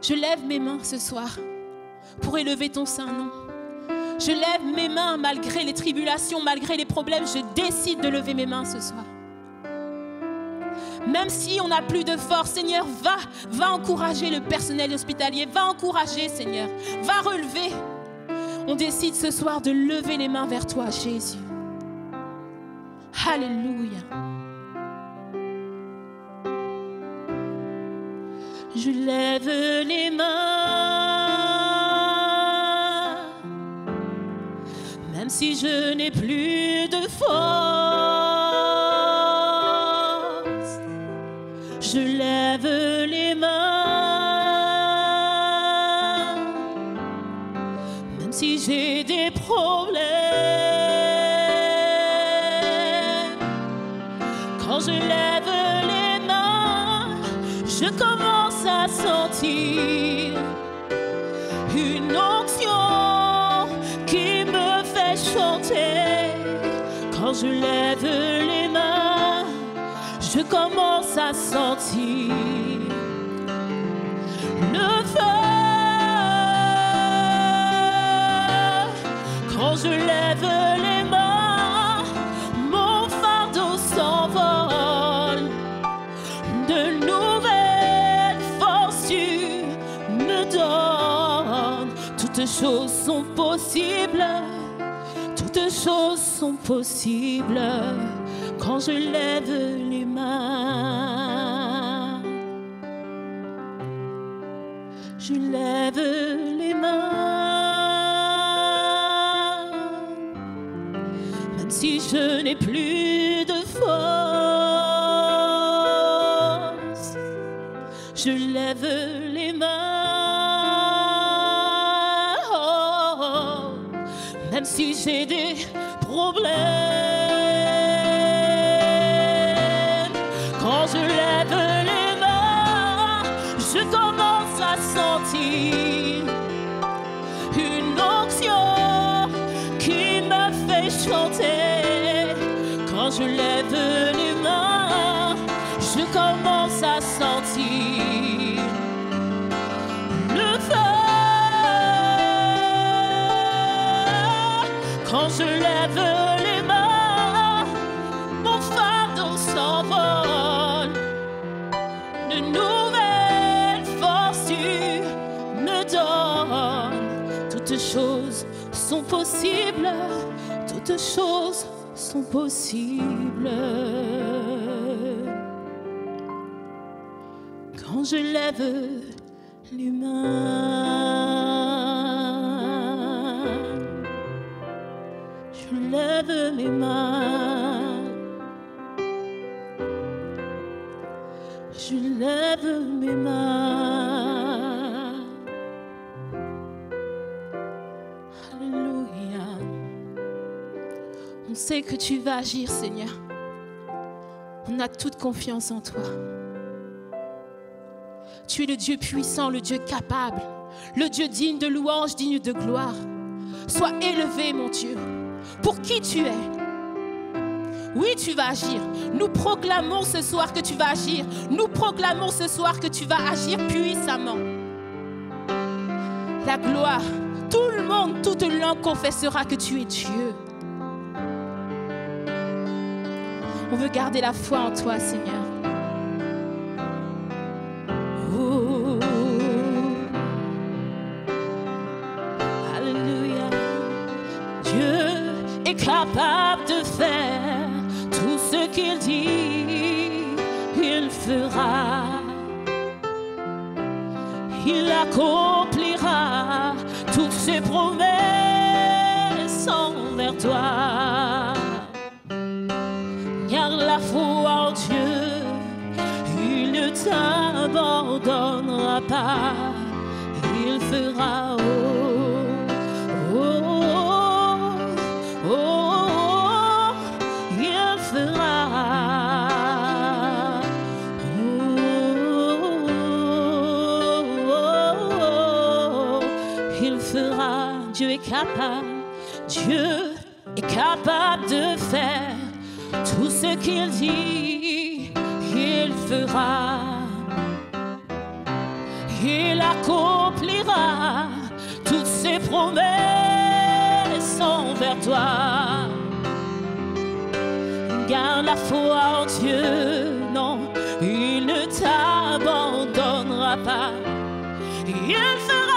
Je lève mes mains ce soir pour élever ton saint nom. Je lève mes mains malgré les tribulations, malgré les problèmes. Je décide de lever mes mains ce soir. Même si on n'a plus de force, Seigneur, va encourager le personnel hospitalier. Va encourager, Seigneur. Va relever. On décide ce soir de lever les mains vers toi, Jésus. Alléluia. Je lève les mains, même si je n'ai plus de force. Je lève les mains, même si j'ai des problèmes. Quand je lève les mains, je commence à sentir une onction qui me fait chanter. Quand je lève les mains, je commence à sentir le feu. Quand je lève les mains, mon fardeau s'envole. De nouvelles forces tu me donnes. Toutes choses sont possibles. Toutes choses sont possibles quand je lève les mains. Je lève les mains, même si je n'ai plus de force. Je lève les mains, oh, même si j'ai des problèmes. Quand je lève les mains, je commence à sentir une onction qui me fait chanter. Quand je lève les mains, je commence à sentir le feu. Quand je lève les mains, mon fardeau s'envole. De nouvelles forces tu me donnes. Toutes choses sont possibles. Toutes choses sont possibles. Quand je lève les mains, je lève mes mains, je lève mes mains. Alléluia. On sait que tu vas agir, Seigneur. On a toute confiance en toi. Tu es le Dieu puissant, le Dieu capable, le Dieu digne de louange, digne de gloire. Sois élevé, mon Dieu, pour qui tu es. Oui, tu vas agir. Nous proclamons ce soir que tu vas agir. Nous proclamons ce soir que tu vas agir puissamment. La gloire, tout le monde, toute langue confessera que tu es Dieu. On veut garder la foi en toi, Seigneur. Capable de faire tout ce qu'il dit, il fera. Il accomplira toutes ses promesses envers toi. Garde la foi en Dieu, il ne t'abandonnera pas. Il fera. Dieu est capable, Dieu est capable de faire tout ce qu'il dit, il fera. Il accomplira toutes ses promesses envers toi. Garde la foi en Dieu, non, il ne t'abandonnera pas. Il fera.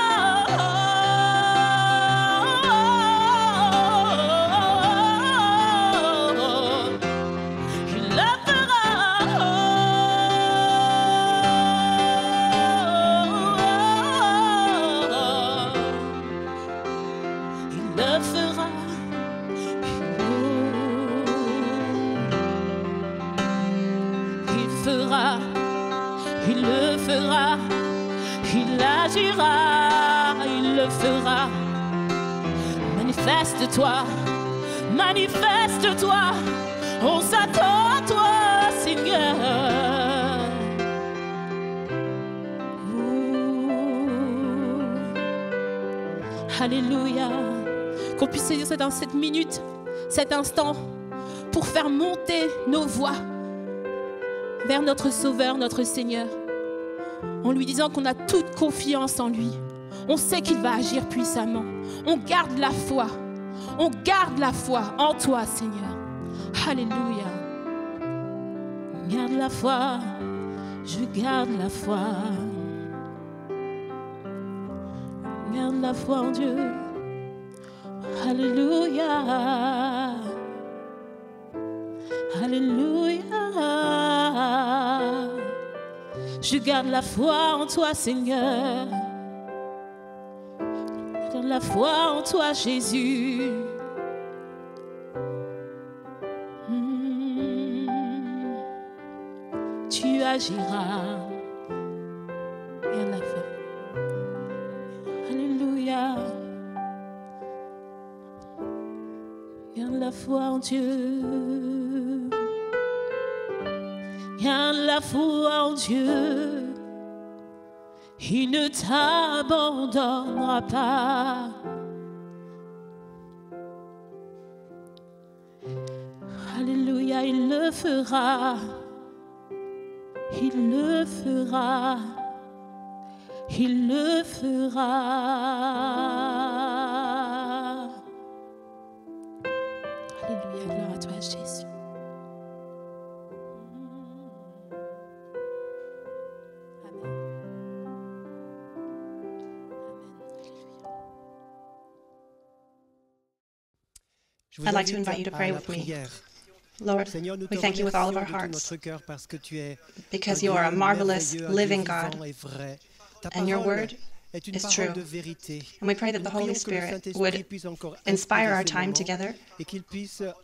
Il le fera, il agira, il le fera. Manifeste-toi, manifeste-toi, on s'attend à toi, Seigneur. Alléluia. Qu'on puisse saisir dans cette minute, cet instant, pour faire monter nos voix vers notre Sauveur, notre Seigneur, en lui disant qu'on a toute confiance en lui. On sait qu'il va agir puissamment. On garde la foi. On garde la foi en toi, Seigneur. Alléluia. Garde la foi. Je garde la foi. Garde la foi en Dieu. Alléluia. Alléluia. Je garde la foi en toi, Seigneur. Je garde la foi en toi, Jésus. Tu agiras. Garde la foi. Alléluia. Garde la foi en Dieu. Garde la foi en Dieu, il ne t'abandonnera pas. Alléluia, il le fera, il le fera, il le fera. Alléluia, gloire à toi, Jésus. I'd like to invite you to pray with me. Lord, we thank you with all of our hearts because you are a marvelous, living God, and your word is true. And we pray that the Holy Spirit would inspire our time together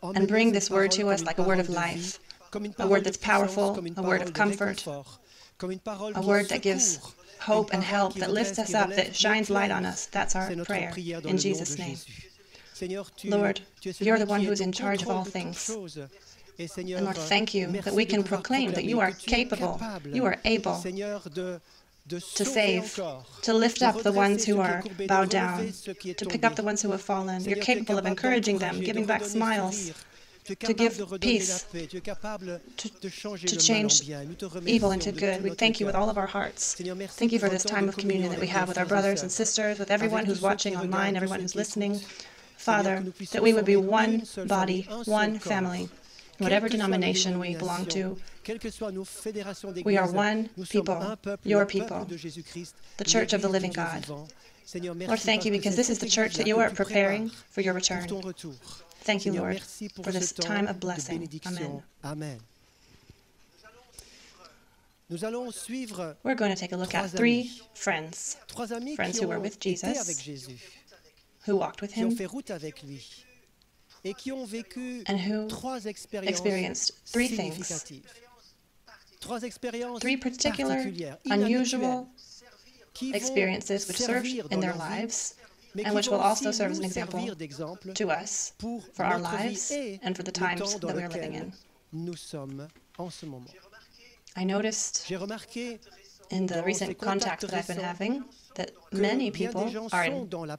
and bring this word to us like a word of life, a word that's powerful, a word of comfort, a word that gives hope and help, that lifts us up, that shines light on us. That's our prayer in Jesus' name. Lord, you're the one who is in charge of all things. And Lord, thank you that we can proclaim that you are capable, you are able to save, to lift up the ones who are bowed down, to pick up the ones who have fallen. You're capable of encouraging them, giving back smiles, to give peace, to change evil into good. We thank you with all of our hearts. Thank you for this time of communion that we have with our brothers and sisters, with everyone who's watching online, everyone who's listening. Father, that we would be one body, one family, whatever denomination we belong to. We are one people, your people, the Church of the Living God. Lord, thank you because this is the church that you are preparing for your return. Thank you, Lord, for this time of blessing. Amen. We're going to take a look at three friends who were with Jesus, who walked with him, and who experienced three things, three particular, unusual experiences which served in their lives and which will also serve as an example to us for our lives and for the times that we are living in. I noticed in the recent contact that I've been having that many people are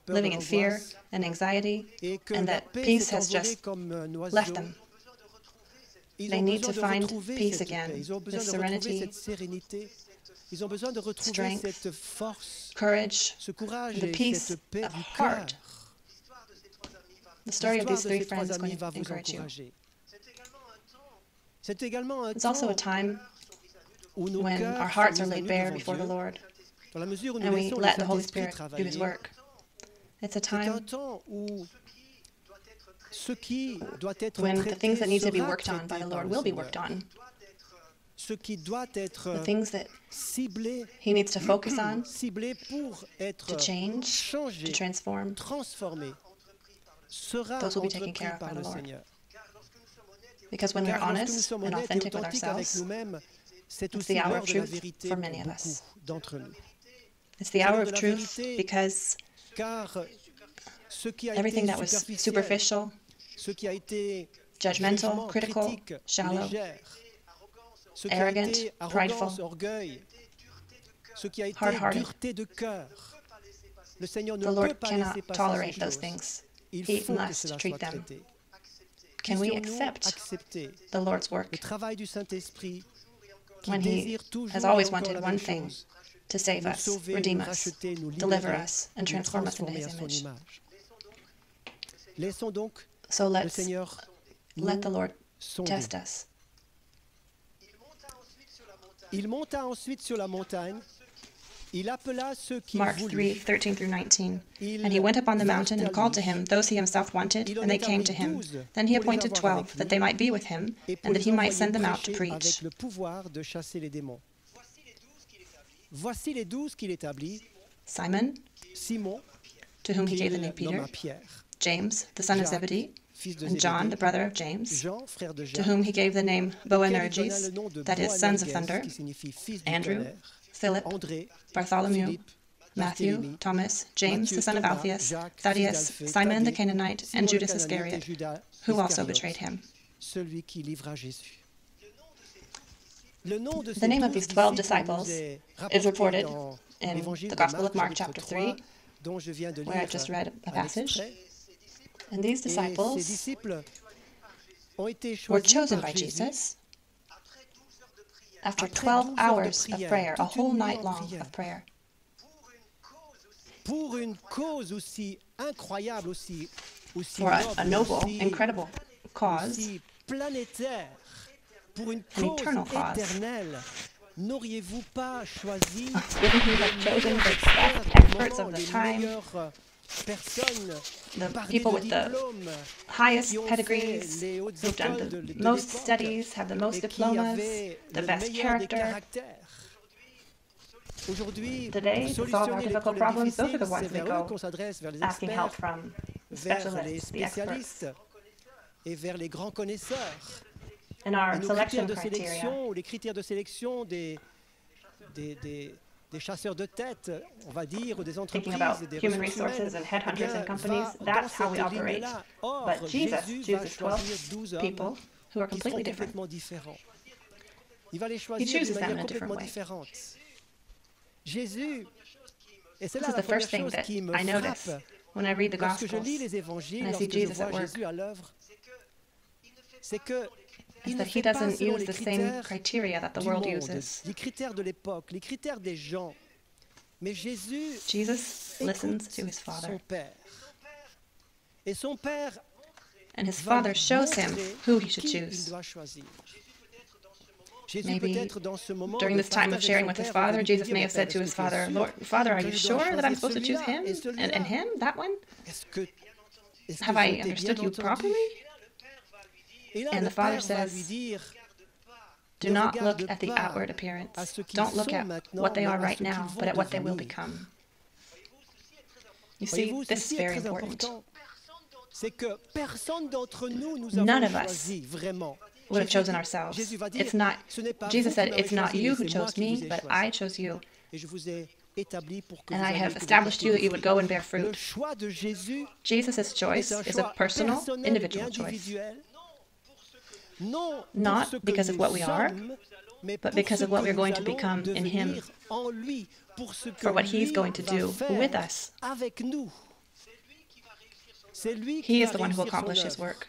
living in fear and anxiety, and that peace has just left them. They need to find peace again, the serenity, strength, courage, the peace of heart. The story of these three friends is going to encourage you. It's also a time when our hearts are laid bare before the Lord, and we let the Holy Spirit do His work. It's a time when the things that need to be worked on by the Lord will be worked on. The things that He needs to focus on, to change, to transform, those will be taken care of by the Lord. Because when we're honest and authentic with ourselves, it's the hour of truth for many of us. It's the hour of truth because everything that was superficial, judgmental, critical, shallow, arrogant, prideful, hard-hearted, the Lord cannot tolerate those things. He must treat them. Can we accept the Lord's work when He has always wanted one thing, to save us, redeem us, deliver us, and transform us into His image? So let the Lord test us. Mark 3:13-19. And He went up on the mountain and called to Him those He Himself wanted, and they came to Him. Then He appointed 12, that they might be with Him, and that He might send them out to preach. Simon, to whom He gave the name Peter, James, the son of Zebedee, and John, the brother of James, to whom He gave the name Boanerges, that is, sons of thunder, Andrew, Philip, Bartholomew, Matthew, Thomas, James, the son of Alphaeus, Thaddeus, Simon the Canaanite, and Judas Iscariot, who also betrayed Him. The name of these 12 disciples is reported in the Gospel of Mark, chapter 3, where I just read a passage. And these disciples were chosen by Jesus after 12 hours of prayer, a whole night long of prayer. For a noble, incredible cause, an eternal cause. Wouldn't He have chosen the experts of the time, the people with the highest pedigrees, who've done the most studies, have the most diplomas, the best character? Today, to solve our difficult problems, those are the ones we go asking help from, the specialists, the experts. In our selection criteria, des chasseurs de tête, on va dire, ou des thinking about human resources and headhunters and companies, that's how we operate. But Jesus chooses 12 people who are completely different. He chooses them in a different way. This is the first thing that I notice when I read the Gospels and I see Jesus at work, is that He doesn't use the same criteria that the world uses. Jesus listens to His Father. And His Father shows Him who He should choose. Maybe during this time of sharing with His Father, Jesus may have said to His Father, "Lord, Father, are you sure that I'm supposed to choose him and him, that one? Have I understood you properly?" And the Father says, do not look at the outward appearance. Don't look at what they are right now, but at what they will become. You see, this is very important. None of us would have chosen ourselves. It's not, Jesus said, it's not you who chose me, but I chose you. And I have established you that you would go and bear fruit. Jesus' choice is a personal, individual choice. Not because of what we are, but because of what we're going to become in Him, for what He's going to do with us. He is the one who will accomplish His work.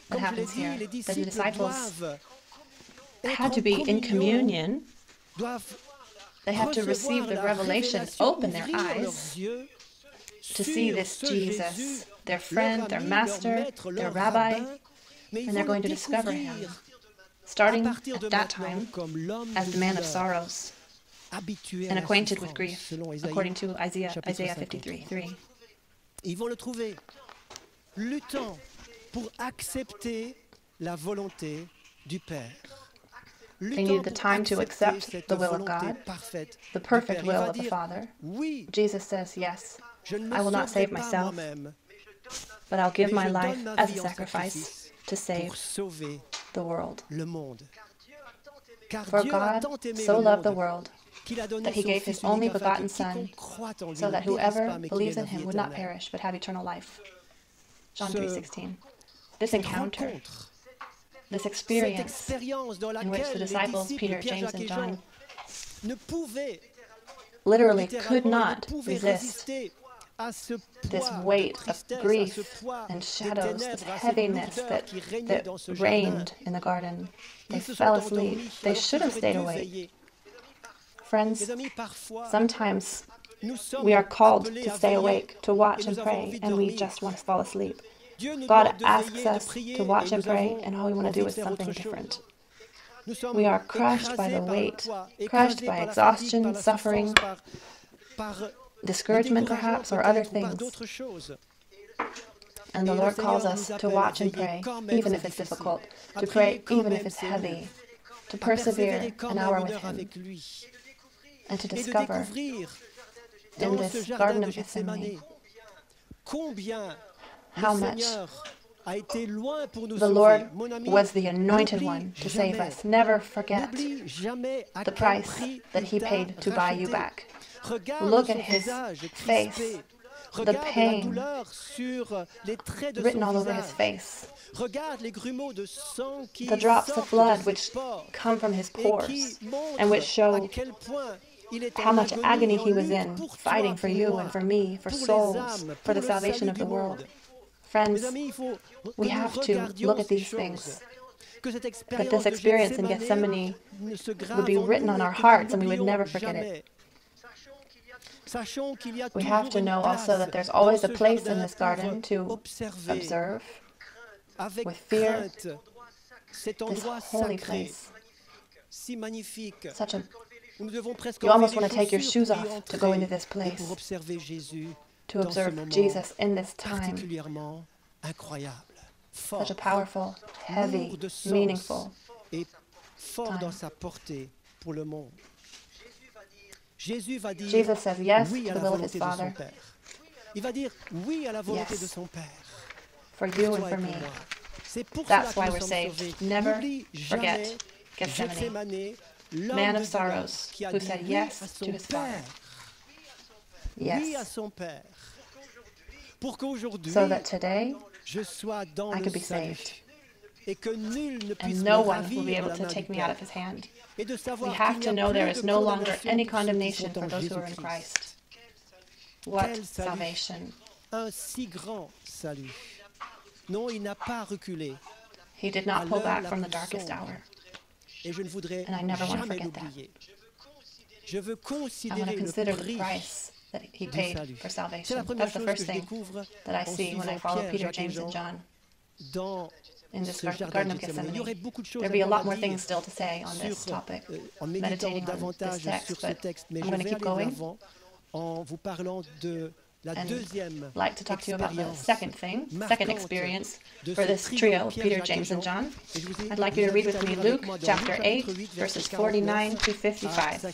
what happens here. That the disciples had to be in communion. They had to receive the revelation, open their eyes, to see this Jesus, their friend, their master, their rabbi, and they're going to discover him, starting at that time as the man of sorrows and acquainted with grief, according to Isaiah 53:3. Ils vont le trouver luttant pour accepter la volonté du Père. They needed the time to accept the will of God, the perfect will of the Father. Jesus says, yes, I will not save myself, but I'll give my life as a sacrifice to save the world. For God so loved the world that he gave his only begotten Son, so that whoever believes in him would not perish, but have eternal life. John 3:16. This encounter, this experience in which the disciples, Peter, James, and John, literally could not resist this weight of grief and shadows, this heaviness that reigned in the garden. They fell asleep. They should have stayed awake. Friends, sometimes we are called to stay awake, to watch and pray, and we just want to fall asleep. God asks us to watch and pray, and all we want to do is something different. We are crushed by the weight, crushed by exhaustion, suffering, discouragement perhaps, or other things. And the Lord calls us to watch and pray, even if it's difficult, to pray even if it's heavy, to persevere an hour with Him, and to discover in this Garden of Gethsemane how much the Lord was the anointed one to save us. Never forget the price that He paid to buy you back. Look at His face, the pain written all over His face, the drops of blood which come from His pores and which show how much agony He was in, fighting for you and for me, for souls, for the salvation of the world. Friends, we have to look at these things, that this experience in Gethsemane would be written on our hearts and we would never forget it. We have to know also that there's always a place in this garden to observe with fear this holy place. Such a, you almost want to take your shoes off to go into this place, to observe Jesus in this time. Such a powerful, heavy, meaningful time. Jesus says yes to the will of His Father. Yes, for you and for me. That's why we're saved. Never forget Gethsemane, man of sorrows, who said yes to his Father. Yes. So that today I could be saved, and no one will be able to take me out of His hand. We have to know there is no longer any condemnation for those who are in Christ. What salvation! He did not pull back from the darkest hour, and I never want to forget that. I want to consider the price that He paid for salvation. That's the first thing that I see when I follow Peter, James, and John in this Garden of Gethsemane. There'll be a lot more things still to say on this topic, meditating on this text, but I'm going to keep going and like to talk to you about the second experience for this trio of Peter, James, and John. I'd like you to read with me Luke chapter 8, verses 49 to 55.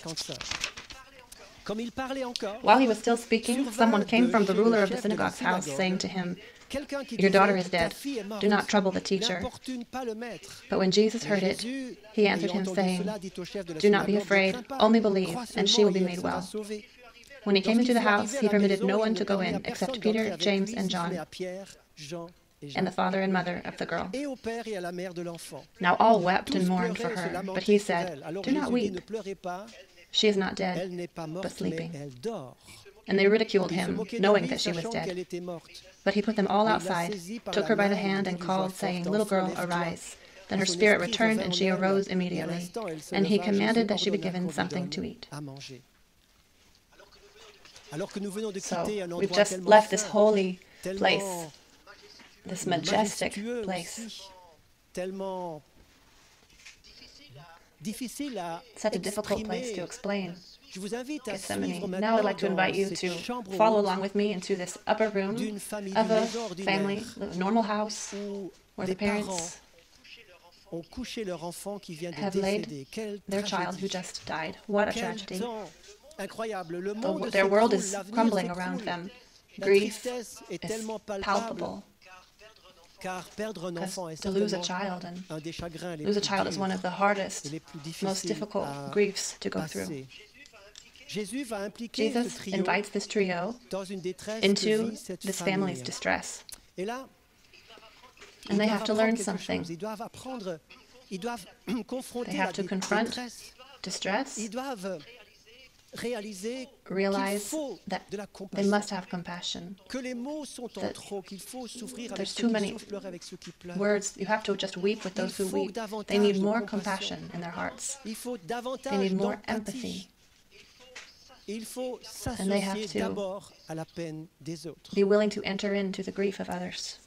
While he was still speaking, someone came from the ruler of the synagogue's house, saying to him, "Your daughter is dead. Do not trouble the teacher." But when Jesus heard it, He answered him, saying, "Do not be afraid, only believe, and she will be made well." When he came into the house, He permitted no one to go in except Peter, James, and John, and the father and mother of the girl. Now all wept and mourned for her, but He said, "Do not weep. She is not dead, but sleeping." And they ridiculed Him, knowing that she was dead. But He put them all outside, took her by the hand, and called, saying, "Little girl, arise." Then her spirit returned, and she arose immediately. And He commanded that she be given something to eat. Alors que nous venons de So quitter un we've endroit just tellement left this saint, holy place, tellement this majestic majestueux place, aussi, tellement difficile à such a difficult place to exprimer. explain. Je vous invite à suivre Gethsemane. maintenant Now I'd like to dans invite you cette to chambre follow haute along with me into this upper room d'une famille, of d'une a maison family, ordinaire, a normal house, où where des the parents parents ont couché leur enfant qui vient de have laid décéder. Quelle their child who tragédie! just died. What a Quel tragedy. temps incroyable! Le monde Their world s'écroule, is l'avenir crumbling around s'écroule. them. La Grief tristesse est is tellement palpable, palpable, car perdre un because enfant est to lose a certainement child and un des chagrins les lose a plus child is one durs of the hardest, et les plus most difficiles difficult à griefs to go through. passer. Jésus va impliquer ce Jesus trio invites this trio dans une détresse into que vit cette this family's famille. distress. Et là, And ils they doivent have to apprendre learn quelque something. chose. Ils doivent apprendre, ils doivent confronter They la have to confront détresse. distress, Ils doivent réaliser qu'il realize faut that de la they compassion, must have compassion. que les mots sont en that trop, qu'il faut souffrir avec there's ceux too qui many souffrent, pleurer avec ceux qui pleurent. Words, you have to just weep with those who weep. They need more compassion in their hearts. Il faut They davantage need more d'empathie. empathy. Il faut And they have s'associer to d'abord à la peine des autres. Be willing to enter into the grief of others.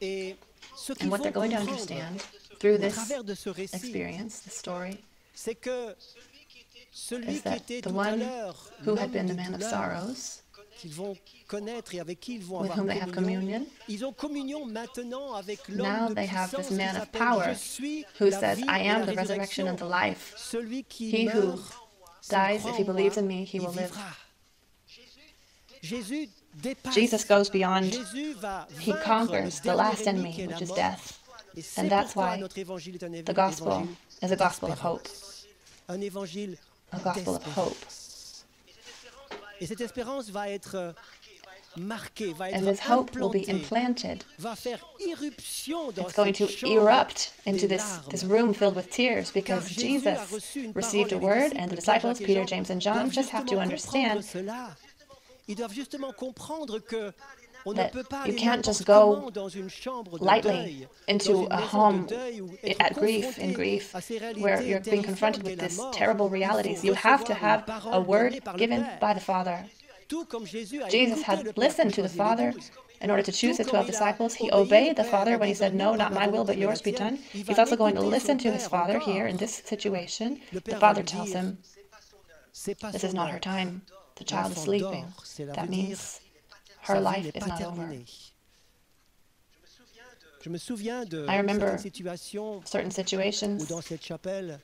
Et ce qu'il And what faut they're going to comprendre understand through au this travers de ce récit, experience, this story, c'est que celui is qui that était the tout à one l'heure who had l'homme been de the man of douleur, sorrows, qu'ils vont connaître et avec qui ils vont with avoir whom they have communion, ils ont communion maintenant avec now l'homme de they have puissance this qui man of s'appelle power Je suis who la says, vie I et am la the resurrection résurrection. and the life. Celui qui He who meurt sans dies, croire if he en moi, believes in me, he il will live. vivra. Jésus dépasse. Jesus goes beyond. Jésus va He vaincre conquers le the dernier last ennemi enemy, qui est la which is mort. death. Et c'est And that's pourquoi why notre évangile est un the gospel évangile is a gospel of hope, d'espérance. Un évangile a gospel of hope. d'espérance. Et cette espérance va être marquée, va And être this hope will be implantée, implanted. va faire irruption dans It's going to cette chambre erupt into des this larmes. room filled with tears because Car Jésus a Jesus reçu une received a parole et les word, and the disciples, disciples, Jacques et Peter, Jean, James, and John, doivent just have to justement understand comprendre cela. Ils doivent justement comprendre que on ne that peut pas you aller can't n'importe just go comment dans une chambre de lightly deuil, into dans une a maison home de deuil où être at grief, confronté in grief, à ces réalités where you're being confronted with this terrible realities. You have to have a word given by the Father. Tout comme Jésus a Jesus écouté had le Père listened pour to the choisir les Father 12. in order to choose the Tout 12 comme il a disciples. He obéi au obeyed the Père Father en when he said, disant, No, not my will, but mais yours la be tienne. done. Il va He's also going to écouter listen son to his Père Father encore. here in this situation. Le The Père va Father lui tells dire, him, c'est pas This son is not her heure. time. The child is L'enfant sleeping. dort, cela That veut dire means sa her vie life n'est is pas not over. terminée. Je me souviens de I remember certaines situations certain où situations dans cette chapelle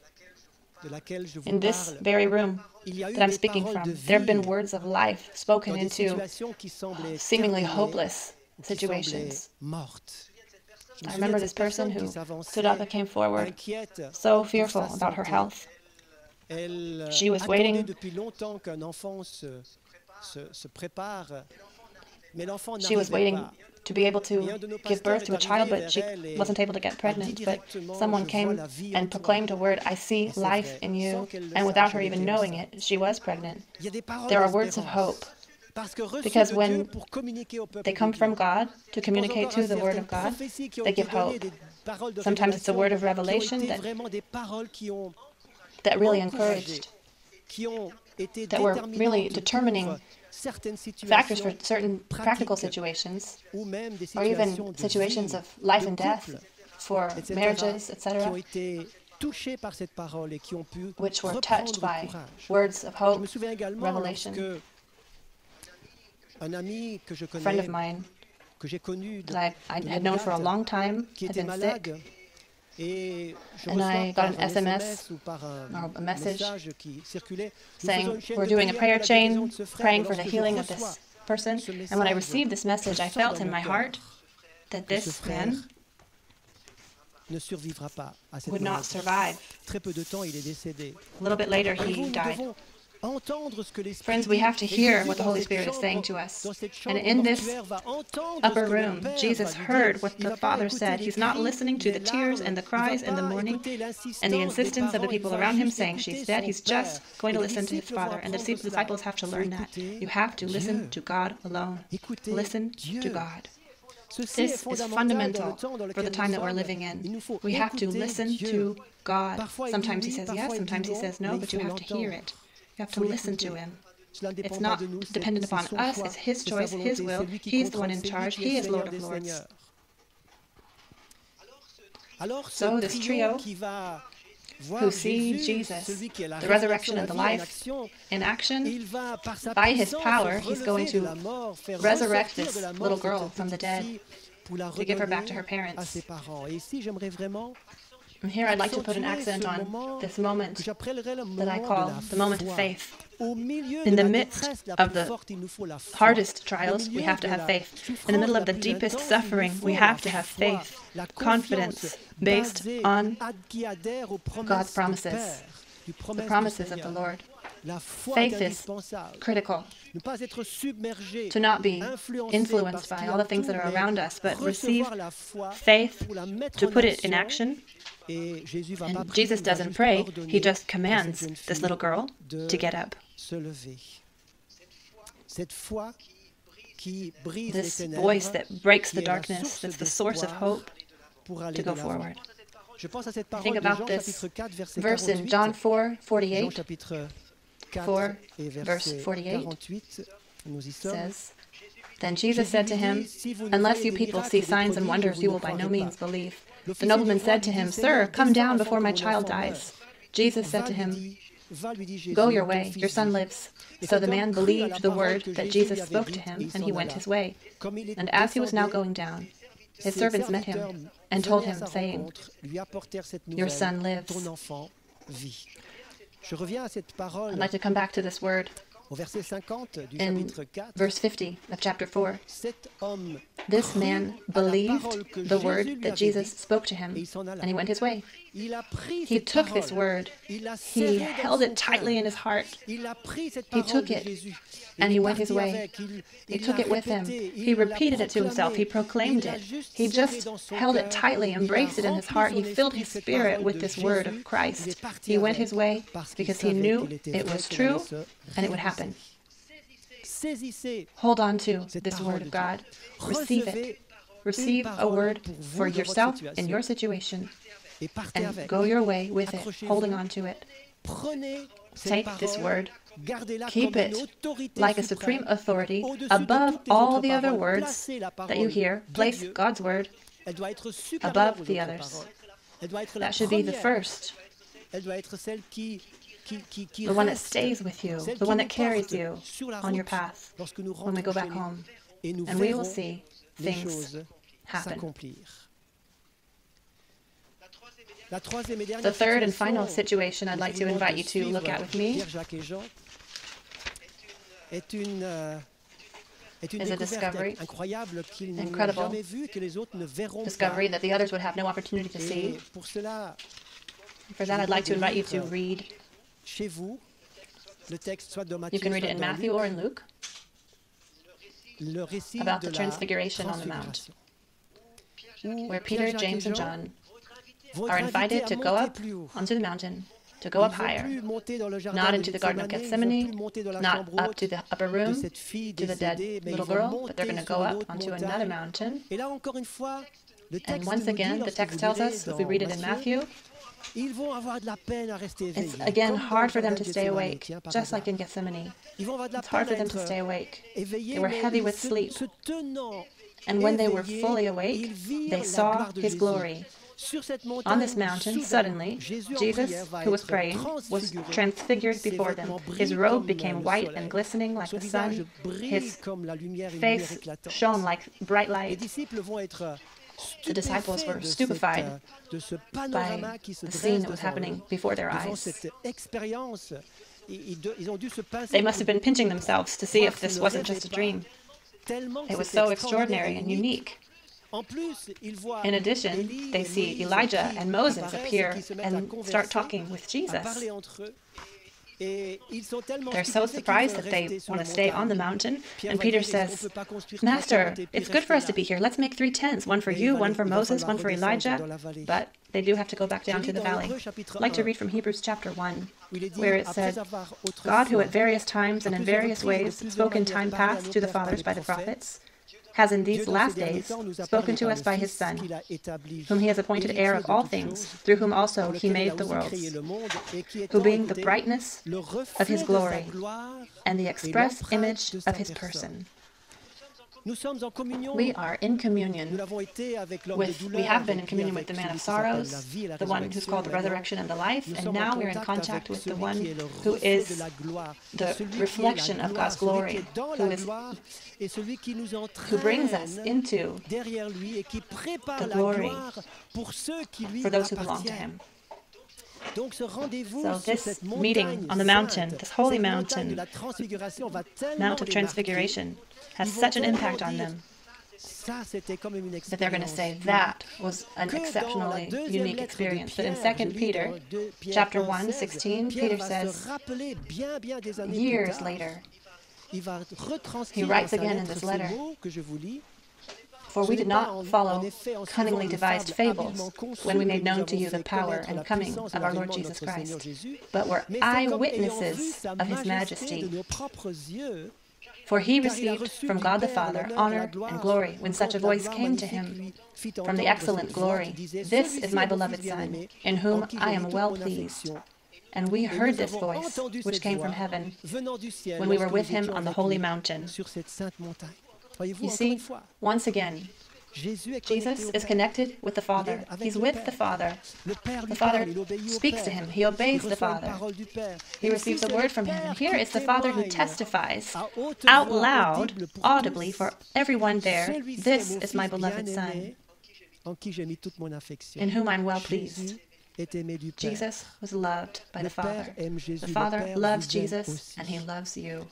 de laquelle je vous in this parle, very room il y a eu that I'm des speaking paroles de from. There have been vie words of life spoken dans des into situations qui semblaient seemingly terminées, hopeless qui semblaient situations. mortes. Je me I souviens remember de this cette person personne who qui s'avançait, stood up and came forward, inquiète so pour fearful sa about her santé. health. Elle She was attendait waiting depuis longtemps qu'un enfant se prépare, mais l'enfant She was n'arrivait waiting pas. to be able to Et un de nos give pasteurs birth to est a child, arrivé but she vers elle et wasn't able to get a dit pregnant. But directement, someone je vois came la vie en and toi. proclaimed a word, I see Et c'est life vrai, in sans you. qu'elle le And without sache, her elle even était knowing enceinte. it, she was pregnant. Il y a des paroles There are words of d'espérance. hope. Parce que reçues Because de when Dieu pour communiquer au peuple They de come Dieu. from God to Je pense communicate encore à to the Word certaines of God. prophéties qui ont They été give données, hope. des paroles de Sometimes it's a word of révélation, revelation qui ont été that, vraiment des paroles qui ont that really encouragé, encouraged, qui ont été that were déterminantes really pour determining certaines factors for situations certain practical pratiques situations, ou même des or even situations de situations vie, of life de and death, couple, for etc., marriages, qui etc., ont été touchés par cette parole et qui ont pu which were reprendre touched by courage. words of Je hope. me souviens également revelation. lorsque un ami que je A friend connais, of mine que j'ai connu de, that I de had longue known for a date, long time qui had était been sick, malade, et je And I reçois got par an SMS ou par un or a message message qui circulait, nous saying, faisons une chaîne we're de doing a prière prayer pour la guérison chain, de ce frère. praying Et for the lorsque je healing of reçois this person. ce And when I message, received this message, I je sens felt dans in mon my cœur heart that que ce this frère man ne survivra pas à cette would not maladie. survive. Très peu de temps, il est décédé. A little bit later, Voyez-vous, he nous died. devons entendre ce que l'Esprit Friends, we dit. have to Et hear Jésus, what the dans Holy cette Spirit is chambre- saying to us. dans cette And chambre in this mortuaire, va entendre upper ce que le room, Père Jesus va lui heard dire. what Il the va pas Father écouter said. les He's not cris, listening to les the tears larmes. and the Il cries va in the pas morning écouter and the l'insistance des insistence of the parents. Il people va around him juste saying écouter she's dead. son He's Père. just going Et to les listen to his disciples vont Father. And the apprendre cela. disciples have to Il faut learn that. écouter You have to Dieu. listen to God alone. Écoutez Listen Dieu. to God. Ceci est This is fondamental dans fundamental le temps dans for lequel the time that nous we're sommes. living Il in. nous faut We have to écouter listen Dieu. to God. Parfois, il dit Sometimes he oui, says parfois, yes, il sometimes dit he non, says no, mais but il you faut have to hear l'entendre. it. You have Faut to listen l'écouter. to him. It's not dependent upon us. It's His choice, His will. He's the one in charge. He is Lord of Lords. So this trio who see Jesus, the resurrection and the life, in action, by His power, He's going to resurrect this little girl from the dead to give her back to her parents. And here I'd like to put an accent on this moment that I call the moment of faith. In the midst of the hardest trials, we have to have faith. In the middle of the deepest suffering, we have to have faith, confidence based on God's promises, the promises of the Lord. Faith is critical. To not be influenced by all the things that are around us, but receive faith to put it in action. And Jesus doesn't pray, He just commands this little girl to get up. This voice that breaks the darkness, that's the source of hope to go forward. Think about this verse in John 4:48. 4, verse 48 says, "Then Jesus said to him, 'Unless you people see signs and wonders, you will by no means believe.' The nobleman said to him, 'Sir, come down before my child dies.' Jesus said to him, 'Go your way, your son lives.' So the man believed the word that Jesus spoke to him, and he went his way. And as he was now going down, his servants met him and told him, saying, 'Your son lives.'" I'd like to come back to this word in verse 50 of chapter 4. This man believed the word that Jesus spoke to him, and he went his way. He took this word, he held it tightly in his heart, he took it, and he went his way. He took it with him, he repeated it to himself, he proclaimed it. He just held it tightly, embraced it in his heart, he filled his spirit with this word of Christ. He went his way because he knew it was true and it would happen. Hold on to this word of God. Receive it. Receive a word for yourself in your situation and go your way with it, holding on to it. Take this word, keep it like a supreme authority above all the other words that you hear. Place God's word above the others. That should be the first, the one that stays with you, the one that carries you on your path when we go back home. And we will see things happen. The third and final situation I'd like to invite you to look at with me is a discovery, incredible discovery that the others would have no opportunity to see. For that, I'd like to invite you to read. You can read it in Matthew or in Luke, about the Transfiguration on the Mount, where Peter, James, and John are invited to go up onto the mountain, to go up higher, not into the Garden of Gethsemane, not up to the upper room, to the dead little girl, but they're going to go up onto another mountain. And once again, the text tells us, if we read it in Matthew, it's again hard for them to stay awake, just like in Gethsemane. It's hard for them to stay awake. They were heavy with sleep. And when they were fully awake, they saw His glory. On this mountain, suddenly, Jesus, who was praying, was transfigured before them. His robe became white and glistening like the sun. His face shone like bright light. The disciples were stupefied by the scene that was happening before their eyes. They must have been pinching themselves to see if this wasn't just a dream. It was so extraordinary and unique. In addition, they see Elijah and Moses appear and start talking with Jesus. They're so surprised that they want to stay on the mountain. And Peter says, "Master, it's good for us to be here. Let's make 3 tents, one for you, one for Moses, one for Elijah." But they do have to go back down to the valley. I'd like to read from Hebrews chapter 1, where it said, "God, who at various times and in various ways spoke in time past to the fathers by the prophets, has in these last days spoken to us by his Son, whom he has appointed heir of all things, through whom also he made the worlds, who being the brightness of his glory and the express image of his person. We are in communion we have been in communion with the man of sorrows, the one who's called the resurrection and the life, and now we're in contact with the one who is the reflection of God's glory, who brings us into the glory for those who belong to him. So this meeting on the mountain, this holy mountain, Mount of Transfiguration, has such an impact on them that they're going to say that was an exceptionally unique experience. But in 2 Peter chapter 1:16, Peter says, years later, he writes again in this letter, for we did not follow cunningly devised fables when we made known to you the power and coming of our Lord Jesus Christ, but were eyewitnesses of his majesty. For he received from God the Father honor and glory when such a voice came to him from the excellent glory, "This is my beloved Son, in whom I am well pleased." And we heard this voice, which came from heaven, when we were with him on the holy mountain. You see, once again, Jesus is connected with the Father. He's with the Father. The Father speaks to him. He obeys the Father. He receives a word from him. And here is the Father who testifies out loud, audibly, for everyone there, "This is my beloved Son, in whom I'm well pleased." Jesus was loved by the Father. The Father loves Jesus, and he loves you.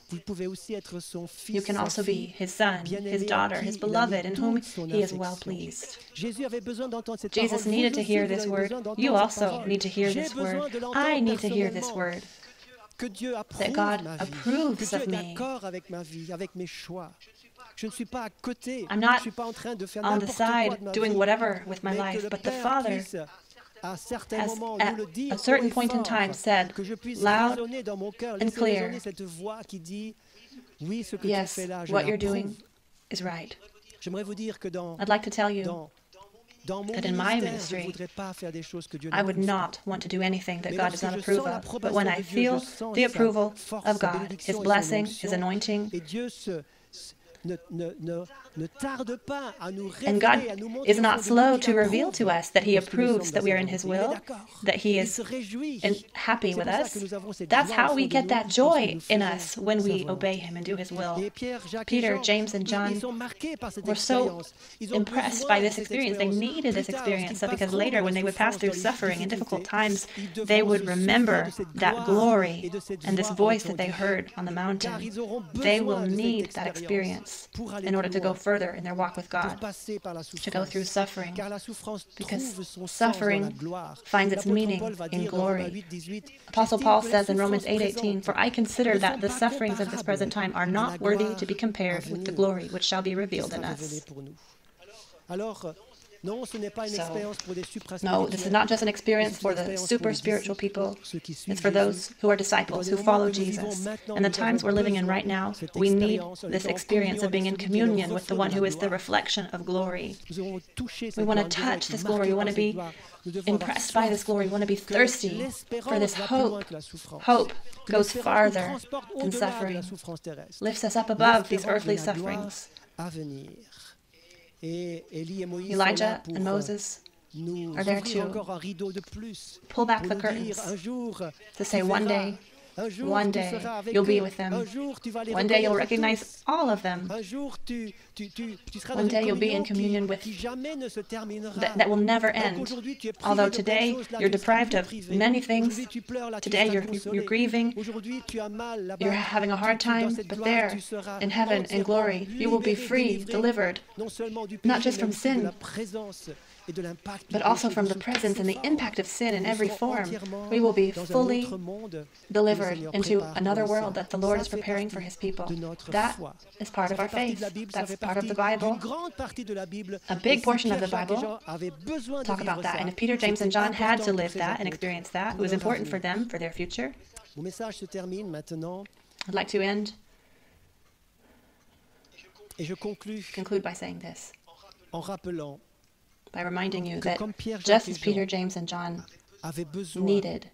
You can also be his son, his daughter, his beloved, in whom he is well pleased. Jesus needed to hear this word. You also need to hear this word. I need to hear this word. That God approves of me. I'm not on the side doing whatever with my life, but the Father has at a certain point in time said loud and clear, "Yes, what you're doing is right." I'd like to tell you that in my ministry, I would not want to do anything that God does not approve of. But when I feel the approval of God, his blessing, his anointing, and God is not slow to reveal to us that he approves that we are in his will, that he is happy with us. That's how we get that joy in us when we obey him and do his will. Peter, James, and John were so impressed by this experience. They needed this experience, so because later when they would pass through suffering and difficult times, they would remember that glory and this voice that they heard on the mountain. They will need that experience in order to go further in their walk with God, to go through suffering, because suffering finds its meaning in glory. Apostle Paul says in Romans 8:18, "For I consider that the sufferings of this present time are not worthy to be compared with the glory which shall be revealed in us." No, this is not just an experience for the super spiritual people. It's for those who are disciples, who follow Jesus. And the times we're living in right now, we need this experience of being in communion with the one who is the reflection of glory. We want to touch this glory. We want to be impressed by this glory. We want to be thirsty for this hope. Hope goes farther than suffering, lifts us up above these earthly sufferings. Elijah and Moses are there to pull back the curtains, to say one day you'll be with them. One day you'll recognize all of them. One day you'll be in communion with that will never end. Although today you're deprived of many things, today you're grieving, you're having a hard time, but there in heaven in glory you will be free, delivered, not just from sin, but also from the presence and the impact of sin in every form. We will be fully delivered into another world that the Lord is preparing for his people. That is part of our faith. That's part of the Bible. A big portion of the Bible talk about that. And if Peter, James, and John had to live that and experience that, it was important for them, for their future. I'd like to end. Et je conclude by saying this, en rappelant by reminding you que that comme Pierre, just Jacques et as Peter, Jean James, and John avaient besoin needed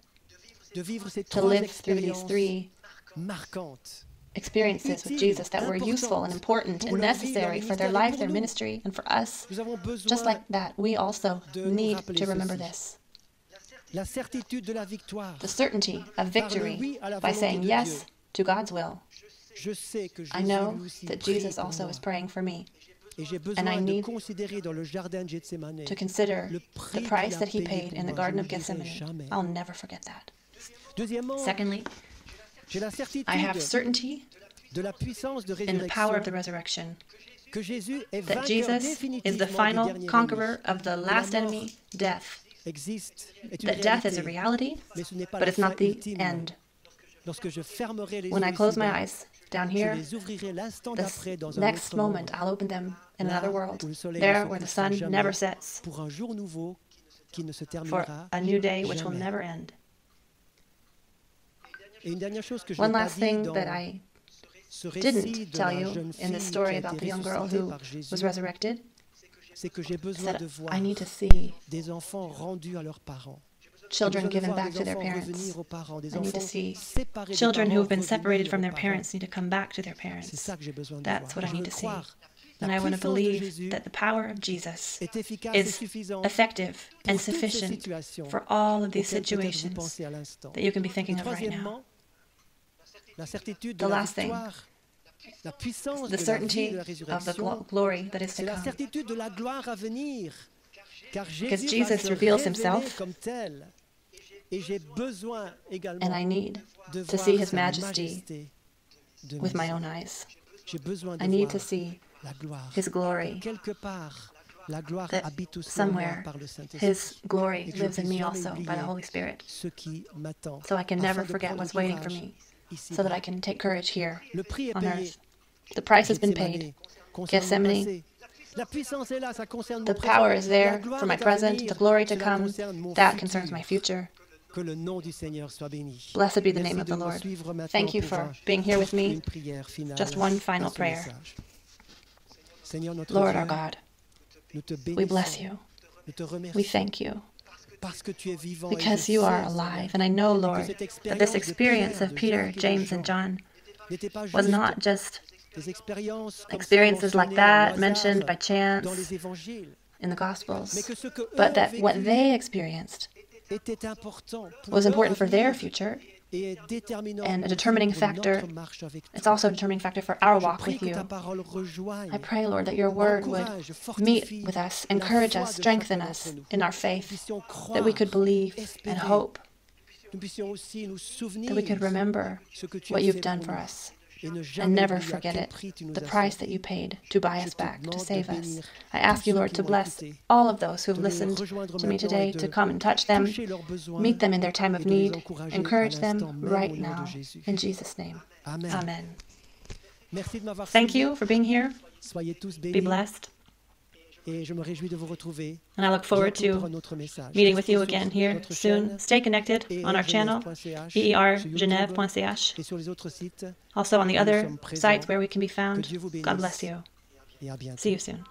de vivre ces to trois live through these expériences three marquantes, experiences with Jesus that were useful and important and necessary for their life, their ministry, and for us, nous avons just besoin like that, we also de nous need rappeler to remember ceci. this. La certitude de la victoire. The certainty of victory by saying yes to God's will. Je sais que I Jésus know lui aussi that prie Jesus pour also moi. is praying for me, Et j'ai and besoin I de need considérer dans le jardin de Gethsémane to consider le the prix price qu'il a that he payé paid pour in the moi. Garden Je of ne l'oublierai Gethsemane. jamais. I'll never forget that. Deuxièmement, Secondly, j'ai la certitude I have certainty de la puissance de in the power of the résurrection, resurrection, que Jésus est that vainqueur Jesus is définitivement the du final dernier conqueror ennemi. of the Que last la mort enemy, death. existe, est une That death is a réalité, reality, mais ce n'est pas but la it's fin not the ultime. end. Lorsque je fermerai les When I yeux close my ici-bas, eyes down je here, les ouvrirai l'instant the d'après dans un next autre moment monde, I'll open them in là another world, où le soleil there ne se where the couchera sun jamais, never sets, pour un jour nouveau qui ne se for terminera a new day which will jamais. never end. Et une dernière chose que je One n'ai pas last dit thing dans that I ce récit didn't de tell la you jeune in fille this qui story a about été the young girl ressuscitée who par Jésus, was resurrected c'est que j'ai is besoin that de voir I need to see des enfants rendus à leurs parents. children J'ai besoin de given voir back des to their enfants parents. revenir aux parents, des I need to enfants see séparés des children who parents have been separated revenir from aux their parents. parents need to come back to their C'est parents. ça que j'ai besoin de That's voir. what I Je veux need to see. croire And la I want to puissance de believe Jésus that the power of Jesus est efficace et is suffisante effective pour and toutes ces sufficient situations for all of these auxquelles peut-être vous situations pensez à l'instant. that you can be Et thinking of right now. troisièmement, la certitude de The la last thing, victoire, la puissance the de la vie et certainty de la of the résurrection, glory that is to c'est la come. certitude de la gloire à venir. Car Because Jésus va Jesus se reveals révéler himself, comme tel. Et j'ai besoin également and I need de to voir see his sa majesty majesté de with mes my yeux. own eyes. J'ai besoin de I need voir to see la gloire. his glory, Quelque part, la gloire that habite aussi en moi somewhere par le Saint-Esprit. his glory Et que je lives in puisse me jamais also by the oublier Holy Spirit, ce qui m'attend. so I can afin never de forget prendre what's waiting for courage me, ici so that bas. I can take courage here Le prix est on payé. earth. The price has been Gethsémane paid. concerne mon Gethsemane, passé. La puissance est là, ça concerne the mon power présent. is La there gloire for my est à present, venir. the glory to Cela come, concerne mon that futur. concerns my future. Que le nom du Seigneur soit béni. Blessed be the Merci name of de the me Lord. suivre maintenant Thank you pour for being here with me. une prière finale Just one à final ce prayer. message. Seigneur notre Lord Dieu, our God, nous te we bless bénissons, you. nous te We remercions thank you parce que tu es vivant because et je you are sais, alive. Seigneur, And I know, que Lord, cette that this expérience de experience Pierre, of de Peter, Jacques et de James, and Jean John n'était pas was juste not just des expériences comme ça experiences like mentionnées that au mentioned by hasard chance dans les évangiles, in the mais Gospels, que ce que eux but ont that what vécu they experienced était important pour was leur important for their avenir future et est déterminant and a aussi determining pour factor. notre marche avec It's toi. also a determining factor for our Je walk prie with que you. ta parole rejoigne, I pray, Lord, that your word would encourage, meet fortifie with us, la encourage foi us, de strengthen chacun us d'entre nous. in our Nous faith, puissions that we croire, could believe and espérer, hope, nous puissions aussi nous souvenir that we could remember ce que tu what as you've fait done pour for nous us, et ne and jamais never oublier à forget quel it, prix tu nous the as price sauvés. that you paid to buy Je us te back, to demande de save us. bénir I ask tous you, ceux Lord, qui to m'ont bless écouté, all of those who've de les listened rejoindre to me maintenant today, et to de come and touch them, toucher leurs besoins meet them in their time et of de les need, encourager encourage à them l'instant même right au nom de now, Jésus. in Jesus' name. Amen. Amen. Merci de m'avoir Thank suivi. you for being here. Soyez tous Be bénis blessed. et je me réjouis de vous retrouver And I look forward bientôt pour to un autre message. meeting with Restez you sur again here notre soon. chaîne Stay connected on our channel, ERgenève.ch, sur YouTube ergenève.ch, et sur les autres sites. also on the Nous other sommes présents. sites where we can be Que found. Dieu vous bénisse God bless you. et à bientôt. See you soon.